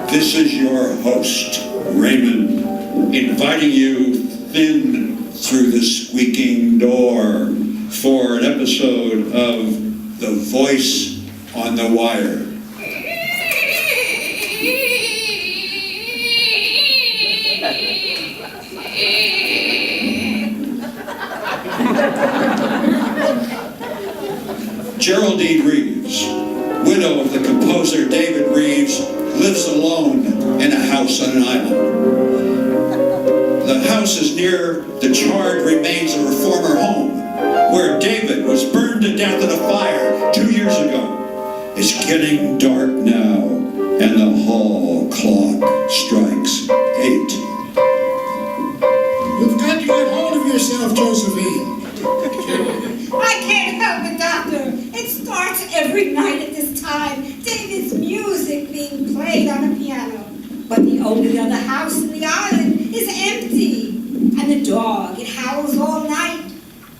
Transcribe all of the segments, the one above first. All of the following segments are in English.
This is your host, Raymond, inviting you thin through the squeaking door for an episode of The Voice on the Wire. Geraldine Reeves, widow of the composer David Reeves, lives alone in a house on an island. The house is near the charred remains of her former home, where David was burned to death in a fire 2 years ago. It's getting dark now, and the hall clock strikes 8. You've got to get hold of yourself, Josephine. I can't help it, Doctor. It starts every night at this time. David's music being played on a piano. But the only other house in the island is empty. And the dog, it howls all night.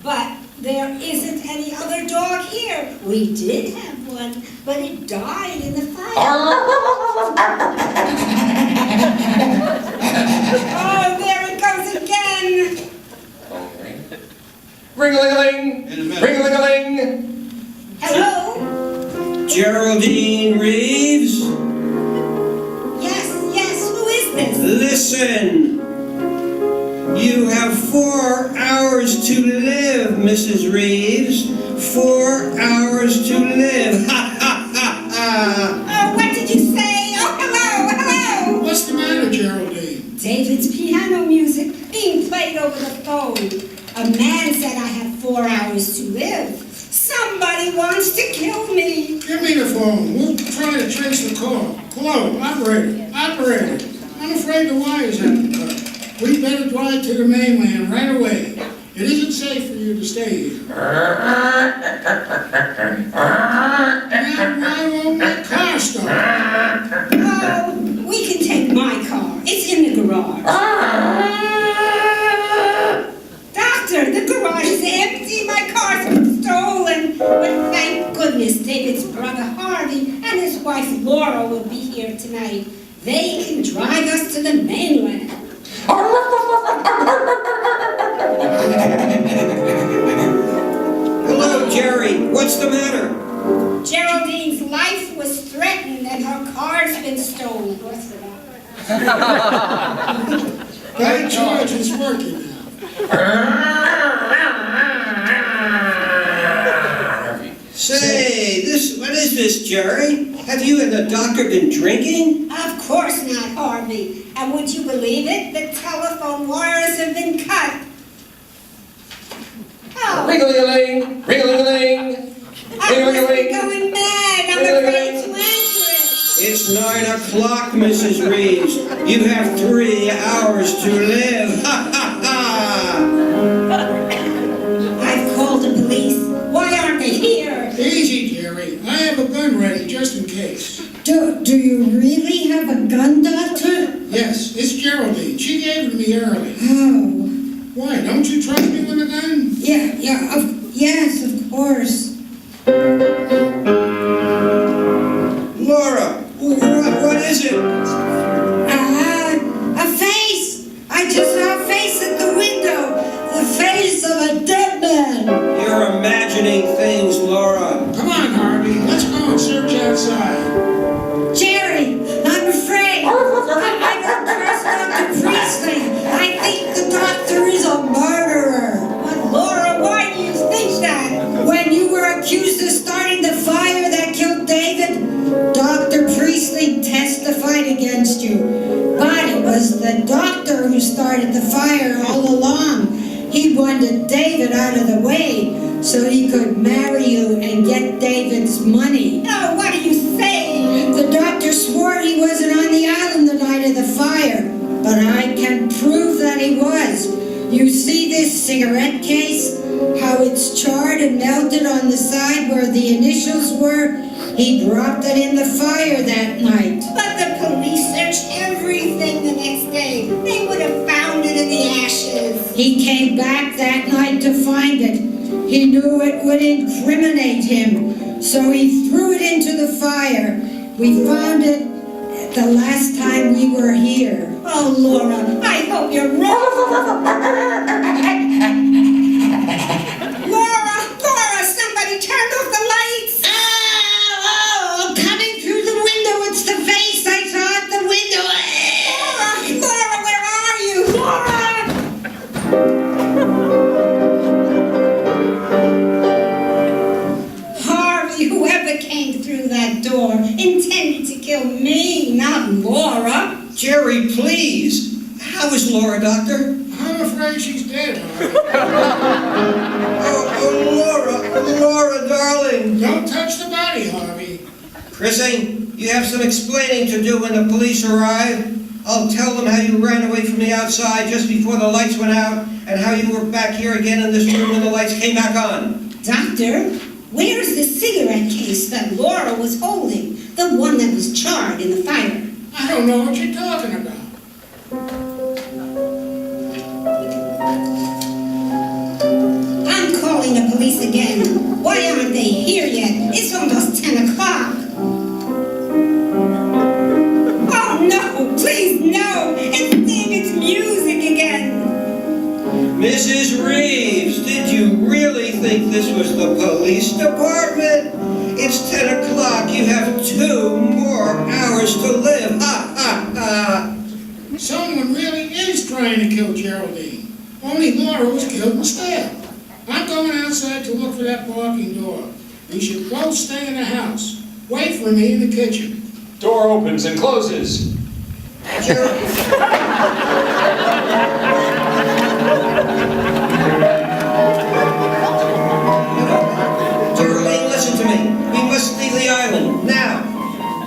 But there isn't any other dog here. We did have one, but it died in the fire. Oh, there it goes again. Ring-a-ling-a-ling! Ring-a-ling-a-ling! Hello? Geraldine Reeves? Yes, who is this? Listen! You have 4 hours to live, Mrs. Reeves. 4 hours to live. Ha, ha, ha, ha! Oh, what did you say? Oh, hello! What's the matter, Geraldine? David's piano music being played over the phone. A man said I have 4 hours to live. Somebody wants to kill me. Give me the phone. We'll try to trace the call. Hello, operator. I'm afraid the wires haven't cut. We'd better drive to the mainland right away. It isn't safe for you to stay here. Now, why won't my car start? Oh, we can take my car. It's in the garage. Doctor, the garage is empty. My car's been stolen. But thank goodness David's brother Harvey and his wife Laura will be here tonight. They can drive us to the mainland. Hello, Jerry. What's the matter? Geraldine's life was threatened and her car's been stolen. By George, it's working Say, what is this, Jerry? Have you and the doctor been drinking? Of course not, Harvey. And would you believe it? The telephone wires have been cut. Oh, Ring-a-ling-a-ling! Ring-a-ling-a-ling! I must be going mad. I'm afraid to answer it. It's 9 o'clock, Mrs. Reeves. You have 3 hours to live. Ha, ha, ha! I've called the police. Why aren't they here? Easy, Jerry. I have a gun ready just in case. Do you really have a gun, Doctor? Yes, it's Geraldine. She gave it to me early. Oh. Why, don't you trust me with a gun? Yes, of course. Laura, what is it? A face. I just saw a face at the window. The face of a dead man. You're imagining things, Laura. Come on, Harvey. Let's go and search outside. Jerry, I'm afraid. I don't trust Dr. Priestley. I think the doctor is a murderer. But Laura, why do you think that? When you were accused of starting the fire that killed David, Dr. Priestley testified against you. But it was the doctor who started the fire all along. He wanted David out of the way so he could marry you and get David's money. No, what are you saying? The doctor swore he wasn't on the island the night of the fire, but I can prove that he was. You see this cigarette case? How it's charred and melted on the side where the initials were? He dropped it in the fire that night. But the police searched everything the next day. They would have found it in the ashes. He came back that night to find it. He knew it would incriminate him, so he threw it into the fire. We found it the last time we were here. Oh, Laura, I hope you're wrong. Laura, somebody turned off the lights. Oh, coming through the window. It's the face I saw at the window. Laura, where are you? Laura! Harvey, whoever came through that door intended to kill me, not Laura. Jerry, please. How is Laura, Doctor? I'm afraid she's dead, Harvey. Oh, Laura, darling. Don't touch the body, Harvey. Chrissy, you have some explaining to do when the police arrive. I'll tell them how you ran away from the outside just before the lights went out and how you were back here again in this room when the lights came back on. Doctor, where's the cigarette case that Laura was holding? The one that was charred in the fire. I don't know what you're talking about. I'm calling the police again. Why aren't they here yet? It's almost 10 o'clock. Oh, no, please, no. It's David's music again. Mrs. Reeves, did you really think this was the police department? It's 10 o'clock. You have 2 more hours to live. Ha, ha, ha. Someone really is trying to kill Geraldine. Only Laura was killed instead. I'm going outside to look for that barking door. You should both stay in the house. Wait for me in the kitchen. Door opens and closes. Geraldine, listen to me. We must leave the island, now.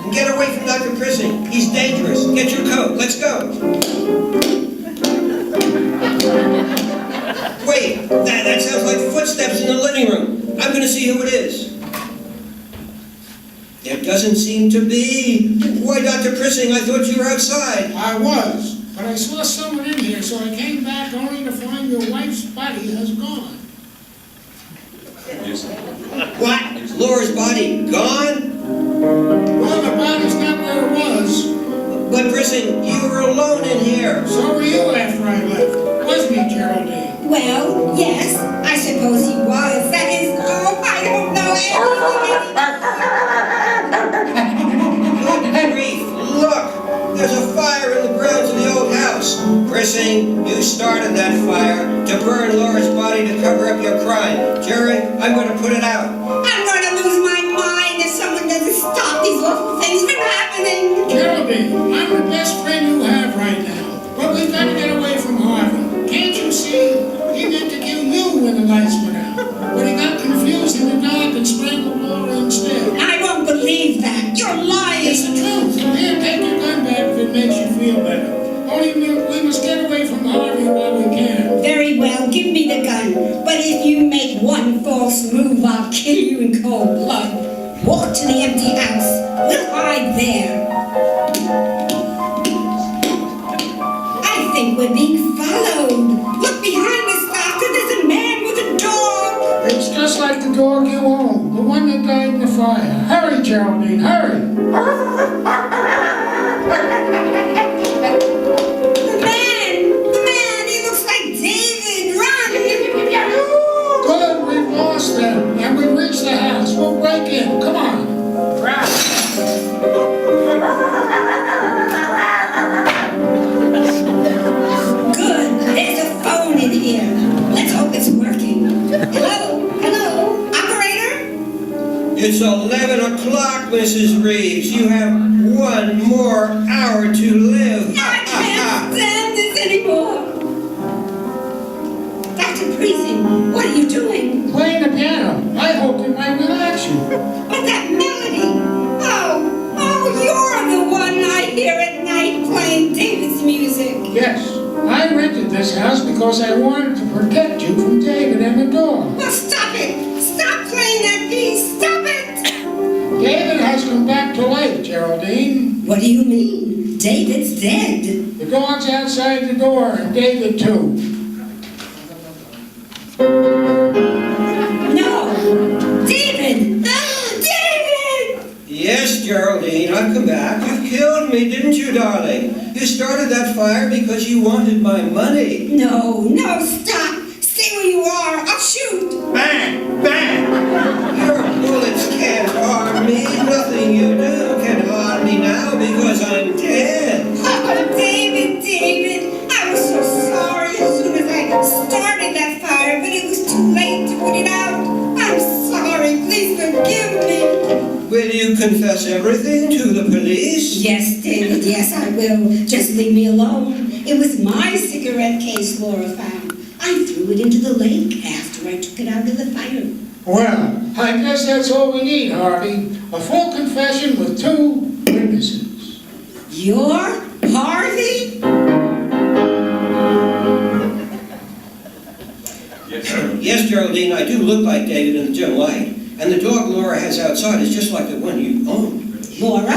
And get away from Dr. Prissy. He's dangerous. Get your coat. Let's go. Wait, that sounds like footsteps in the living room. I'm going to see who it is. There doesn't seem to be. Why, Dr. Prissy, I thought you were outside. I was, but I saw someone in here, so I came back only to find your wife's body has gone. What? Laura's body gone? Well, the body's not where it was. But Prissy, you were alone in here. So were you after I left, wasn't he, Geraldine? Well, yes, I suppose he was. That is, oh, I don't know Good grief, look! There's a fire in the grounds of the old house. Prissy, you started that fire to burn Laura's body to cover up your crime. Jerry, I'm going to put it out. I'm going to lose my mind if someone doesn't stop these awful things from happening. Geraldine, I'm the best friend you have right now. But we've got to get away from Harvey. Can't you see? He meant to kill you when the lights went out. But he got confused in the dark and strangled Laura instead. I won't believe that. You're lying. It's the truth. Here, take your gun back if it makes you feel better. Only we must get away from Harvey while we can. Very well, give me the gun. But if you make one false move, I'll kill you in cold blood. Walk to the empty house. We'll hide there. I think we're being followed. Look behind us, Doctor. There's a man with a dog. It's just like the dog you own, the one that died in the fire. Hurry, Geraldine, hurry. The man, he looks like David. Run. Good, we've lost them, and we've reached the house. We'll break in. Come on. Good. There's a phone in here. Let's hope it's working. Hello, operator? It's 11 o'clock, Mrs. Reeves. You have 1 more hour to live. I can't stand this anymore. Dr. Priestley, what are you doing? Playing the piano. I hoped it might relax you. But that melody. Oh, you're the one I hear at night playing David's music. Yes, I rented this house because I wanted to protect you from David and the dog. Well, stop it. Stop playing that piece. Stop it. David has come back to life, Geraldine. What do you mean? David's dead. The dog's outside the door, and David too. No. David! David! Yes, Yes, Geraldine, I've come back. You killed me, didn't you, darling? You started that fire because you wanted my money. No, stop. Stay where you are. I'll shoot. Bang! Bang! Your bullets can't harm me. Nothing you do can harm me now because I'm dead. Oh, David, I was so sorry as soon as I started that fire, but it was too late to put it out. I'm sorry. Please forgive me. Will you confess everything to the police? Yes, David, yes, I will. Just leave me alone. It was my cigarette case Laura found. I threw it into the lake after I took it out of the fire. Well, I guess that's all we need, Harvey. A full confession with 2 witnesses. You're Harvey? Yes, Geraldine, I do look like David in the dim light. And the dog Laura has outside is just like the one you own. Laura?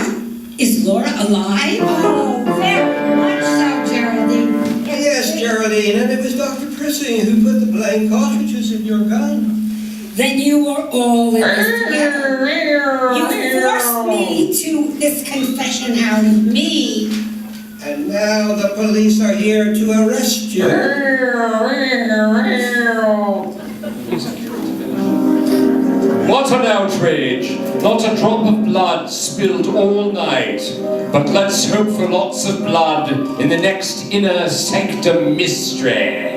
Is Laura alive? Oh, very much so, Geraldine. Yes, Geraldine, and it was Dr. Prissing who put the blank cartridges in your gun. Then you were all in this together. You forced me to this confession out of me. And now the police are here to arrest you. What an outrage! Not a drop of blood spilled all night. But let's hope for lots of blood in the next inner sanctum mystery.